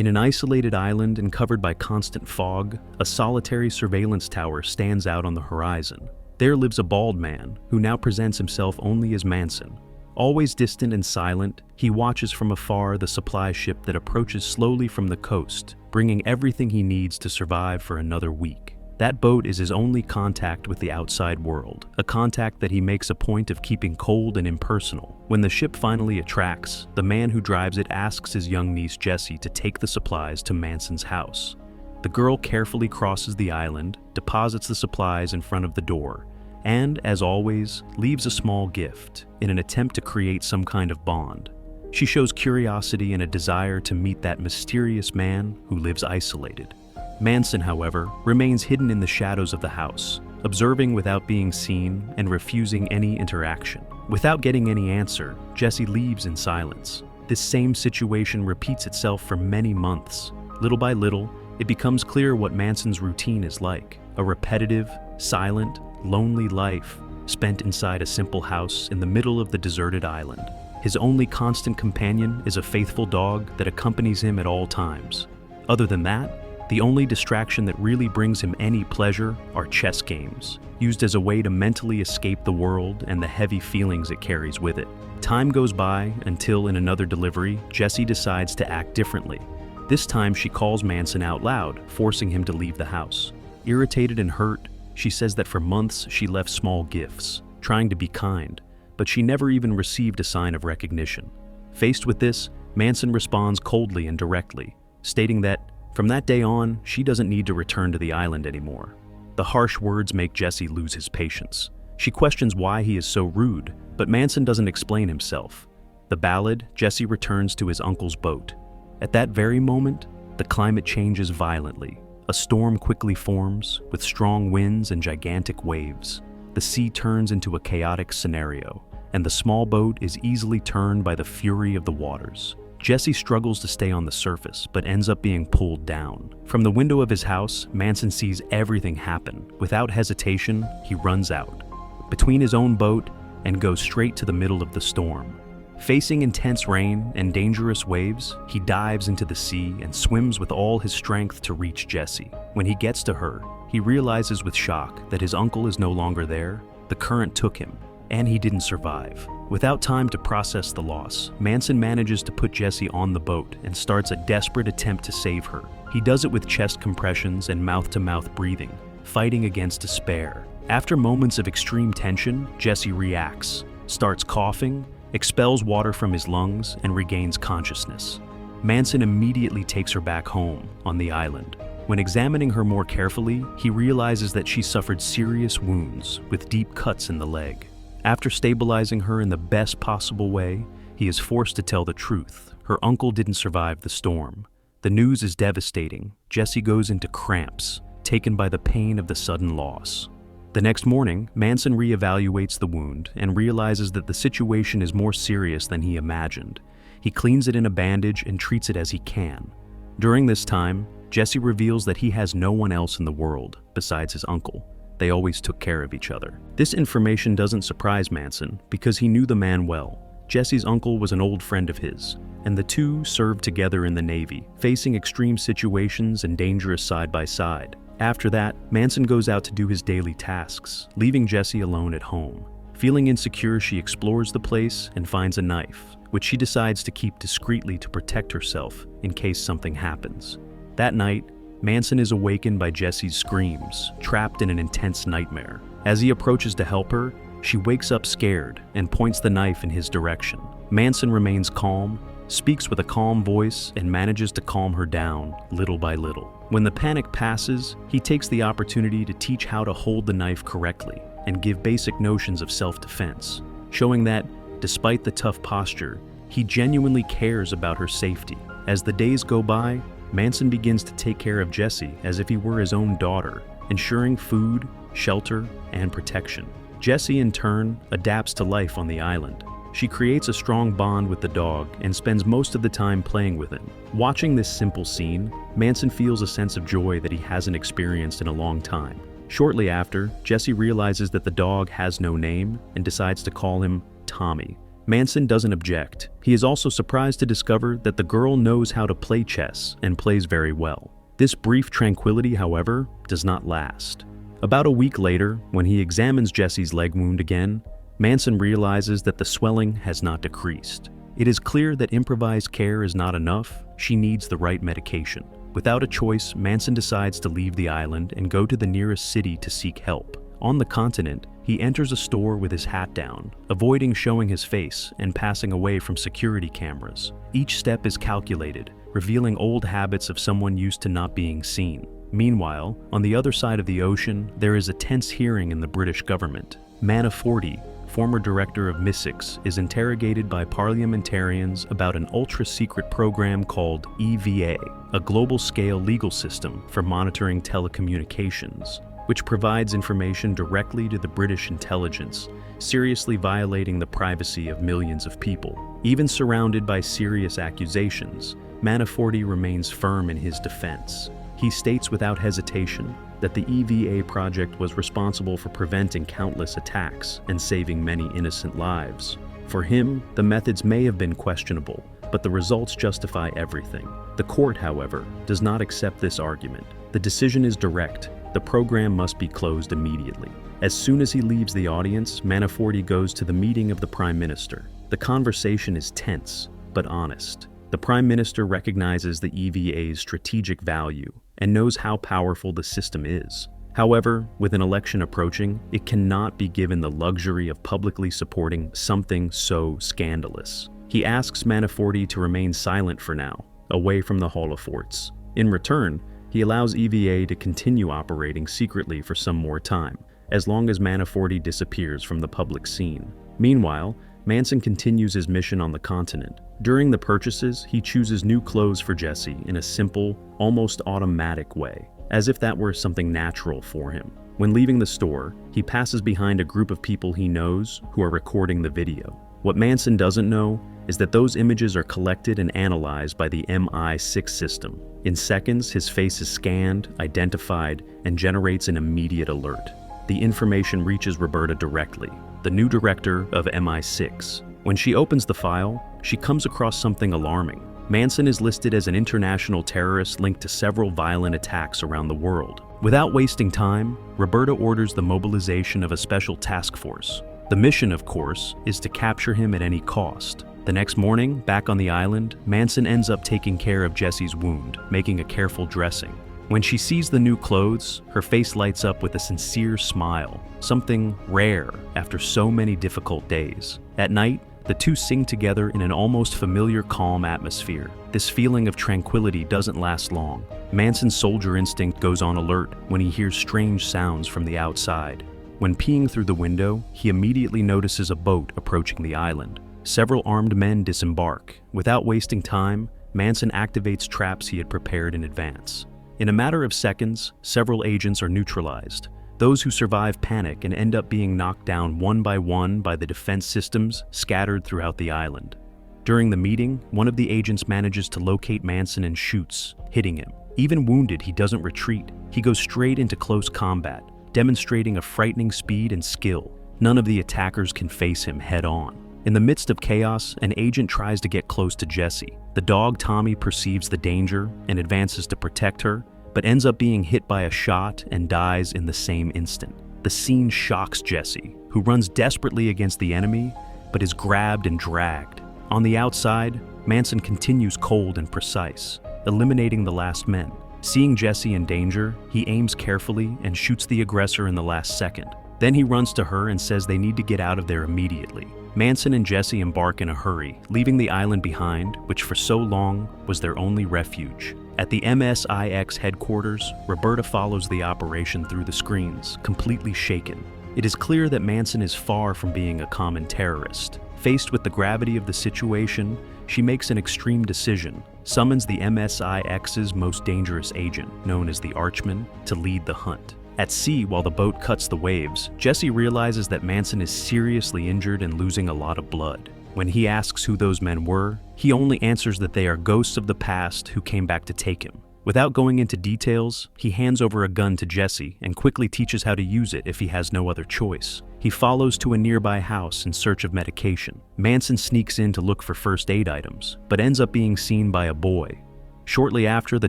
In an isolated island and covered by constant fog, a solitary surveillance tower stands out on the horizon. There lives a bald man, who now presents himself only as Manson. Always distant and silent, he watches from afar the supply ship that approaches slowly from the coast, bringing everything he needs to survive for another week. That boat is his only contact with the outside world, a contact that he makes a point of keeping cold and impersonal. When the ship finally attracts, the man who drives it asks his young niece Jessie to take the supplies to Manson's house. The girl carefully crosses the island, deposits the supplies in front of the door, and, as always, leaves a small gift in an attempt to create some kind of bond. She shows curiosity and a desire to meet that mysterious man who lives isolated. Manson, however, remains hidden in the shadows of the house, observing without being seen and refusing any interaction. Without getting any answer, Jessie leaves in silence. This same situation repeats itself for many months. Little by little, it becomes clear what Manson's routine is like: a repetitive, silent, lonely life spent inside a simple house in the middle of the deserted island. His only constant companion is a faithful dog that accompanies him at all times. Other than that, the only distraction that really brings him any pleasure are chess games, used as a way to mentally escape the world and the heavy feelings it carries with it. Time goes by until, in another delivery, Jessie decides to act differently. This time she calls Manson out loud, forcing him to leave the house. Irritated and hurt, she says that for months she left small gifts, trying to be kind, but she never even received a sign of recognition. Faced with this, Manson responds coldly and directly, stating that from that day on, she doesn't need to return to the island anymore. The harsh words make Jessie lose his patience. She questions why he is so rude, but Manson doesn't explain himself. The ballad, Jessie returns to his uncle's boat. At that very moment, the climate changes violently. A storm quickly forms, with strong winds and gigantic waves. The sea turns into a chaotic scenario, and the small boat is easily turned by the fury of the waters. Jessie struggles to stay on the surface, but ends up being pulled down. From the window of his house, Manson sees everything happen. Without hesitation, he runs out, between his own boat, and goes straight to the middle of the storm. Facing intense rain and dangerous waves, he dives into the sea and swims with all his strength to reach Jessie. When he gets to her, he realizes with shock that his uncle is no longer there. The current took him, and he didn't survive. Without time to process the loss, Manson manages to put Jessie on the boat and starts a desperate attempt to save her. He does it with chest compressions and mouth-to-mouth breathing, fighting against despair. After moments of extreme tension, Jessie reacts, starts coughing, expels water from his lungs, and regains consciousness. Manson immediately takes her back home, on the island. When examining her more carefully, he realizes that she suffered serious wounds, with deep cuts in the leg. After stabilizing her in the best possible way, he is forced to tell the truth. Her uncle didn't survive the storm. The news is devastating. Jessie goes into cramps, taken by the pain of the sudden loss. The next morning, Manson reevaluates the wound and realizes that the situation is more serious than he imagined. He cleans it in a bandage and treats it as he can. During this time, Jessie reveals that he has no one else in the world besides his uncle. They always took care of each other. This information doesn't surprise Manson because he knew the man well. Jessie's uncle was an old friend of his, and the two served together in the Navy, facing extreme situations and dangerous side by side. After that, Manson goes out to do his daily tasks, leaving Jessie alone at home. Feeling insecure, she explores the place and finds a knife, which she decides to keep discreetly to protect herself in case something happens. That night, Manson is awakened by Jessie's screams, trapped in an intense nightmare. As he approaches to help her, she wakes up scared and points the knife in his direction. Manson remains calm, speaks with a calm voice, and manages to calm her down little by little. When the panic passes, he takes the opportunity to teach how to hold the knife correctly and give basic notions of self-defense, showing that, despite the tough posture, he genuinely cares about her safety. As the days go by, Manson begins to take care of Jessie as if he were his own daughter, ensuring food, shelter, and protection. Jessie, in turn, adapts to life on the island. She creates a strong bond with the dog and spends most of the time playing with him. Watching this simple scene, Manson feels a sense of joy that he hasn't experienced in a long time. Shortly after, Jessie realizes that the dog has no name and decides to call him Tommy, Manson doesn't object. He is also surprised to discover that the girl knows how to play chess and plays very well. This brief tranquility, however, does not last. About a week later, when he examines Jesse's leg wound again, Manson realizes that the swelling has not decreased. It is clear that improvised care is not enough. She needs the right medication. Without a choice, Manson decides to leave the island and go to the nearest city to seek help. On the continent, he enters a store with his hat down, avoiding showing his face and passing away from security cameras. Each step is calculated, revealing old habits of someone used to not being seen. Meanwhile, on the other side of the ocean, there is a tense hearing in the British government. Manafort, former director of MI6, is interrogated by parliamentarians about an ultra-secret program called EVA, a global-scale legal system for monitoring telecommunications, which provides information directly to the British intelligence, seriously violating the privacy of millions of people. Even surrounded by serious accusations, Manafort remains firm in his defense. He states without hesitation that the EVA project was responsible for preventing countless attacks and saving many innocent lives. For him, the methods may have been questionable, but the results justify everything. The court, however, does not accept this argument. The decision is direct. The program must be closed immediately. As soon as he leaves the audience, Manafort goes to the meeting of the Prime Minister. The conversation is tense, but honest. The Prime Minister recognizes the EVA's strategic value and knows how powerful the system is. However, with an election approaching, it cannot be given the luxury of publicly supporting something so scandalous. He asks Manafort to remain silent for now, away from the Hall of Forts. In return, he allows EVA to continue operating secretly for some more time, as long as Manafort disappears from the public scene. Meanwhile, Manson continues his mission on the continent. During the purchases, he chooses new clothes for Jesse in a simple, almost automatic way, as if that were something natural for him. When leaving the store, he passes behind a group of people he knows who are recording the video. What Manson doesn't know is that those images are collected and analyzed by the MI6 system. In seconds, his face is scanned, identified, and generates an immediate alert. The information reaches Roberta directly, the new director of MI6. When she opens the file, she comes across something alarming. Manson is listed as an international terrorist linked to several violent attacks around the world. Without wasting time, Roberta orders the mobilization of a special task force. The mission, of course, is to capture him at any cost. The next morning, back on the island, Manson ends up taking care of Jesse's wound, making a careful dressing. When she sees the new clothes, her face lights up with a sincere smile, something rare after so many difficult days. At night, the two sing together in an almost familiar calm atmosphere. This feeling of tranquility doesn't last long. Manson's soldier instinct goes on alert when he hears strange sounds from the outside. When peeing through the window, he immediately notices a boat approaching the island. Several armed men disembark. Without wasting time, Manson activates traps he had prepared in advance. In a matter of seconds, several agents are neutralized. Those who survive panic and end up being knocked down one by the defense systems scattered throughout the island. During the meeting, one of the agents manages to locate Manson and shoots, hitting him. Even wounded, he doesn't retreat. He goes straight into close combat, demonstrating a frightening speed and skill. None of the attackers can face him head-on. In the midst of chaos, an agent tries to get close to Jessie. The dog Tommy perceives the danger and advances to protect her, but ends up being hit by a shot and dies in the same instant. The scene shocks Jesse, who runs desperately against the enemy, but is grabbed and dragged. On the outside, Manson continues cold and precise, eliminating the last men. Seeing Jesse in danger, he aims carefully and shoots the aggressor in the last second. Then he runs to her and says they need to get out of there immediately. Manson and Jesse embark in a hurry, leaving the island behind, which for so long was their only refuge. At the MSIX headquarters, Roberta follows the operation through the screens, completely shaken. It is clear that Manson is far from being a common terrorist. Faced with the gravity of the situation, she makes an extreme decision, summons the MSIX's most dangerous agent, known as the Archman, to lead the hunt. At sea, while the boat cuts the waves, Jesse realizes that Manson is seriously injured and losing a lot of blood. When he asks who those men were, he only answers that they are ghosts of the past who came back to take him. Without going into details, he hands over a gun to Jesse and quickly teaches how to use it if he has no other choice. He follows to a nearby house in search of medication. Manson sneaks in to look for first aid items, but ends up being seen by a boy. Shortly after, the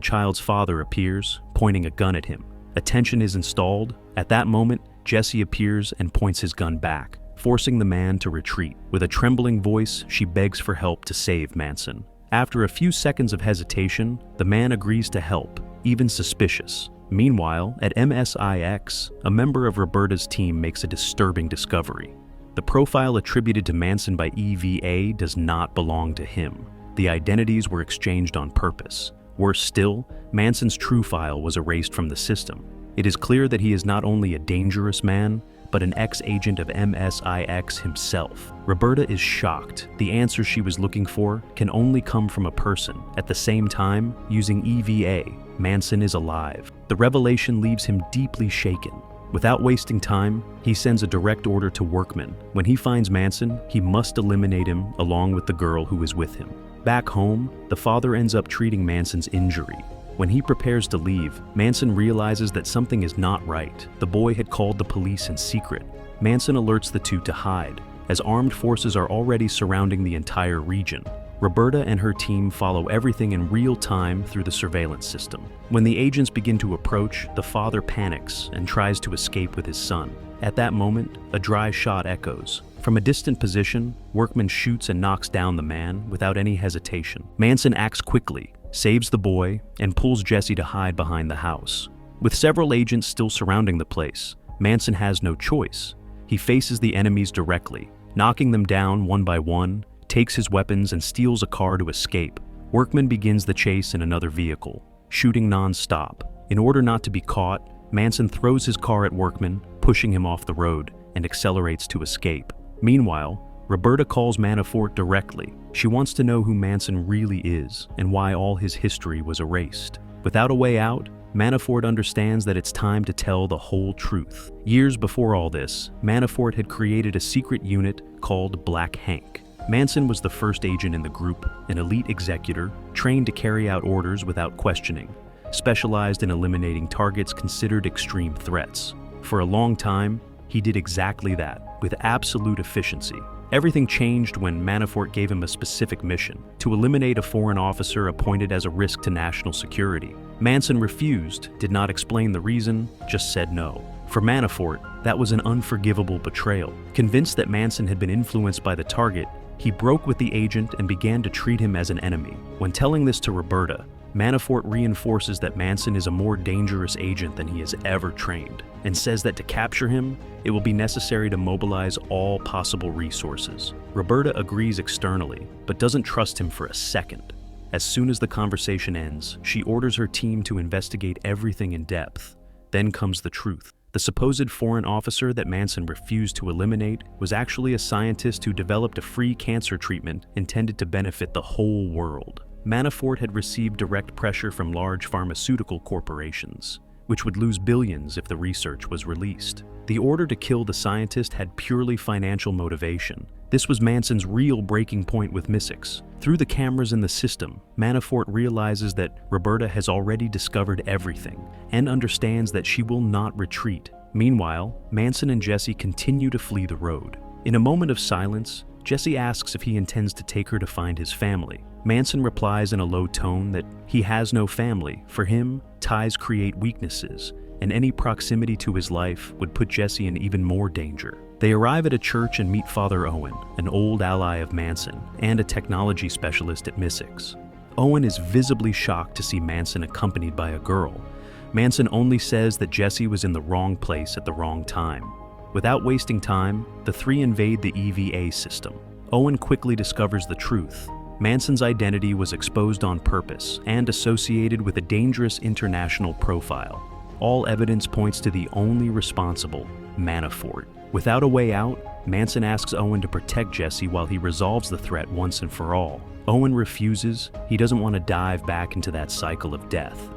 child's father appears, pointing a gun at him. Attention is installed. At that moment, Jesse appears and points his gun back, forcing the man to retreat. With a trembling voice, she begs for help to save Manson. After a few seconds of hesitation, the man agrees to help, even suspicious. Meanwhile, at MSIX, a member of Roberta's team makes a disturbing discovery. The profile attributed to Manson by EVA does not belong to him. The identities were exchanged on purpose. Worse still, Manson's true file was erased from the system. It is clear that he is not only a dangerous man, but an ex-agent of MSIX himself. Roberta is shocked. The answer she was looking for can only come from a person. At the same time, using EVA, Manson is alive. The revelation leaves him deeply shaken. Without wasting time, he sends a direct order to Workman. When he finds Manson, he must eliminate him along with the girl who is with him. Back home, the father ends up treating Manson's injury. When he prepares to leave, Manson realizes that something is not right. The boy had called the police in secret. Manson alerts the two to hide, as armed forces are already surrounding the entire region. Roberta and her team follow everything in real time through the surveillance system. When the agents begin to approach, the father panics and tries to escape with his son. At that moment, a dry shot echoes. From a distant position, Workman shoots and knocks down the man without any hesitation. Manson acts quickly, saves the boy, and pulls Jesse to hide behind the house. With several agents still surrounding the place, Manson has no choice. He faces the enemies directly, knocking them down one by one, takes his weapons and steals a car to escape. Workman begins the chase in another vehicle, shooting non-stop. In order not to be caught, Manson throws his car at Workman, pushing him off the road, and accelerates to escape. Meanwhile, Roberta calls Manafort directly. She wants to know who Manson really is and why all his history was erased. Without a way out, Manafort understands that it's time to tell the whole truth. Years before all this, Manafort had created a secret unit called Black Hank. Manson was the first agent in the group, an elite executor, trained to carry out orders without questioning, specialized in eliminating targets considered extreme threats. For a long time, he did exactly that, with absolute efficiency. Everything changed when Manafort gave him a specific mission, to eliminate a foreign officer appointed as a risk to national security. Manson refused, did not explain the reason, just said no. For Manafort, that was an unforgivable betrayal. Convinced that Manson had been influenced by the target, he broke with the agent and began to treat him as an enemy. When telling this to Roberta, Manafort reinforces that Manson is a more dangerous agent than he has ever trained, and says that to capture him, it will be necessary to mobilize all possible resources. Roberta agrees externally, but doesn't trust him for a second. As soon as the conversation ends, she orders her team to investigate everything in depth. Then comes the truth. The supposed foreign officer that Manson refused to eliminate was actually a scientist who developed a free cancer treatment intended to benefit the whole world. Manafort had received direct pressure from large pharmaceutical corporations, which would lose billions if the research was released. The order to kill the scientist had purely financial motivation. This was Manson's real breaking point with Mystics. Through the cameras in the system, Manafort realizes that Roberta has already discovered everything and understands that she will not retreat. Meanwhile, Manson and Jesse continue to flee the road. In a moment of silence, Jesse asks if he intends to take her to find his family. Manson replies in a low tone that he has no family. For him, ties create weaknesses, and any proximity to his life would put Jesse in even more danger. They arrive at a church and meet Father Owen, an old ally of Manson, and a technology specialist at Mystics. Owen is visibly shocked to see Manson accompanied by a girl. Manson only says that Jesse was in the wrong place at the wrong time. Without wasting time, the three invade the EVA system. Owen quickly discovers the truth. Manson's identity was exposed on purpose and associated with a dangerous international profile. All evidence points to the only responsible, Manafort. Without a way out, Manson asks Owen to protect Jesse while he resolves the threat once and for all. Owen refuses. He doesn't want to dive back into that cycle of death.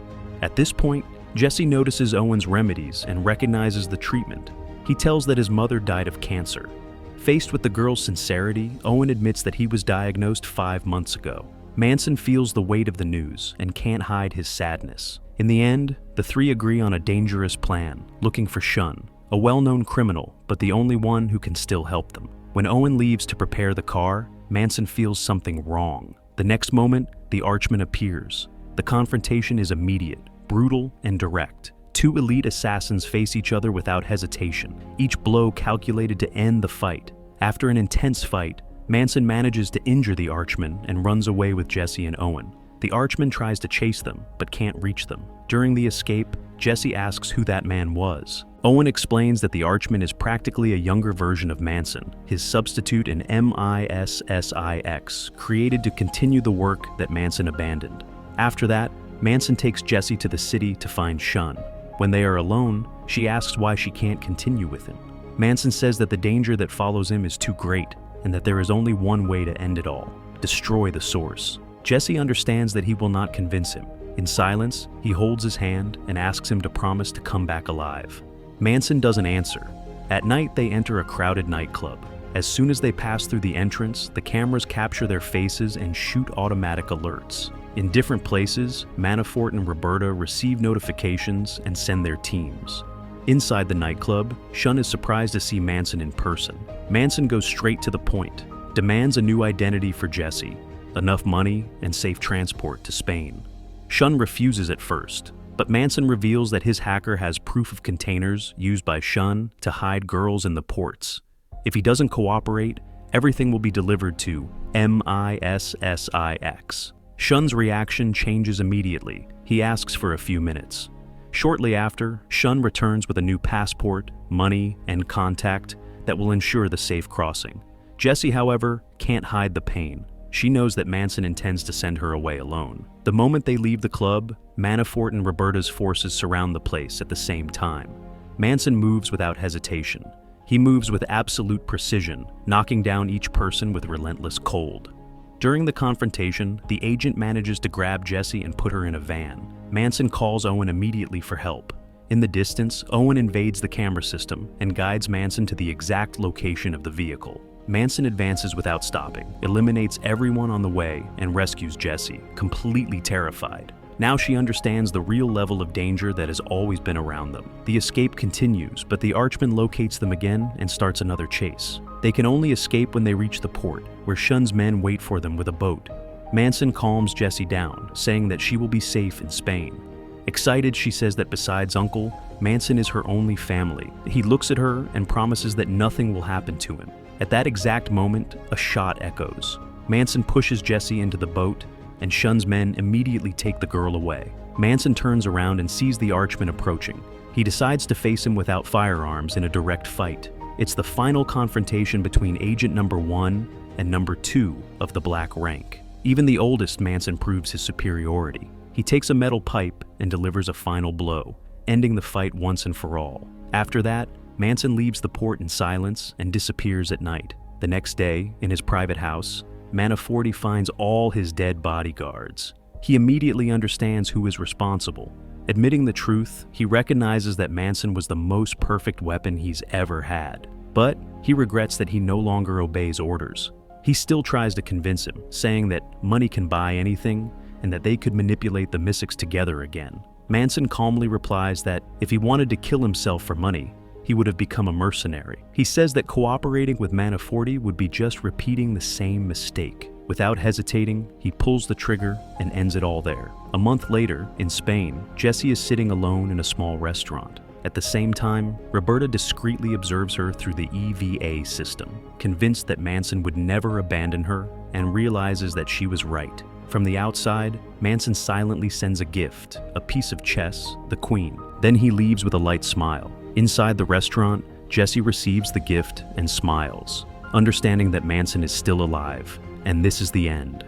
At this point, Jesse notices Owen's remedies and recognizes the treatment. He tells that his mother died of cancer. Faced with the girl's sincerity, Owen admits that he was diagnosed 5 months ago. Manson feels the weight of the news and can't hide his sadness. In the end, the three agree on a dangerous plan, looking for Shun, a well-known criminal, but the only one who can still help them. When Owen leaves to prepare the car, Manson feels something wrong. The next moment, the Archman appears. The confrontation is immediate, brutal, and direct. Two elite assassins face each other without hesitation, each blow calculated to end the fight. After an intense fight, Manson manages to injure the Archman and runs away with Jesse and Owen. The Archman tries to chase them, but can't reach them. During the escape, Jesse asks who that man was. Owen explains that the Archman is practically a younger version of Manson, his substitute in MISSIX, created to continue the work that Manson abandoned. After that, Manson takes Jesse to the city to find Shun. When they are alone, she asks why she can't continue with him. Manson says that the danger that follows him is too great, and that there is only one way to end it all: destroy the source. Jesse understands that he will not convince him. In silence, he holds his hand and asks him to promise to come back alive. Manson doesn't answer. At night, they enter a crowded nightclub. As soon as they pass through the entrance, the cameras capture their faces and shoot automatic alerts. In different places, Manafort and Roberta receive notifications and send their teams. Inside the nightclub, Shun is surprised to see Manson in person. Manson goes straight to the point, demands a new identity for Jesse, enough money and safe transport to Spain. Shun refuses at first, but Manson reveals that his hacker has proof of containers used by Shun to hide girls in the ports. If he doesn't cooperate, everything will be delivered to MISSIX. Shun's reaction changes immediately. He asks for a few minutes. Shortly after, Shun returns with a new passport, money, and contact that will ensure the safe crossing. Jesse, however, can't hide the pain. She knows that Manson intends to send her away alone. The moment they leave the club, Manafort and Roberta's forces surround the place at the same time. Manson moves without hesitation. He moves with absolute precision, knocking down each person with relentless cold. During the confrontation, the agent manages to grab Jesse and put her in a van. Manson calls Owen immediately for help. In the distance, Owen invades the camera system and guides Manson to the exact location of the vehicle. Manson advances without stopping, eliminates everyone on the way, and rescues Jesse, completely terrified. Now she understands the real level of danger that has always been around them. The escape continues, but the Archman locates them again and starts another chase. They can only escape when they reach the port, where Shun's men wait for them with a boat. Manson calms Jesse down, saying that she will be safe in Spain. Excited, she says that besides Uncle, Manson is her only family. He looks at her and promises that nothing will happen to him. At that exact moment, a shot echoes. Manson pushes Jesse into the boat, and Shun's men immediately take the girl away. Manson turns around and sees the Archman approaching. He decides to face him without firearms in a direct fight. It's the final confrontation between Agent Number 1 and Number 2 of the Black Rank. Even the oldest Manson proves his superiority. He takes a metal pipe and delivers a final blow, ending the fight once and for all. After that, Manson leaves the port in silence and disappears at night. The next day, in his private house, Manafort finds all his dead bodyguards. He immediately understands who is responsible. Admitting the truth, he recognizes that Manson was the most perfect weapon he's ever had. But he regrets that he no longer obeys orders. He still tries to convince him, saying that money can buy anything and that they could manipulate the Mystics together again. Manson calmly replies that if he wanted to kill himself for money, he would have become a mercenary. He says that cooperating with Manafort would be just repeating the same mistake. Without hesitating, he pulls the trigger and ends it all there. A month later, in Spain, Jesse is sitting alone in a small restaurant. At the same time, Roberta discreetly observes her through the EVA system, convinced that Manson would never abandon her, and realizes that she was right. From the outside, Manson silently sends a gift, a piece of chess, the queen. Then he leaves with a light smile. Inside the restaurant, Jesse receives the gift and smiles, understanding that Manson is still alive, and this is the end.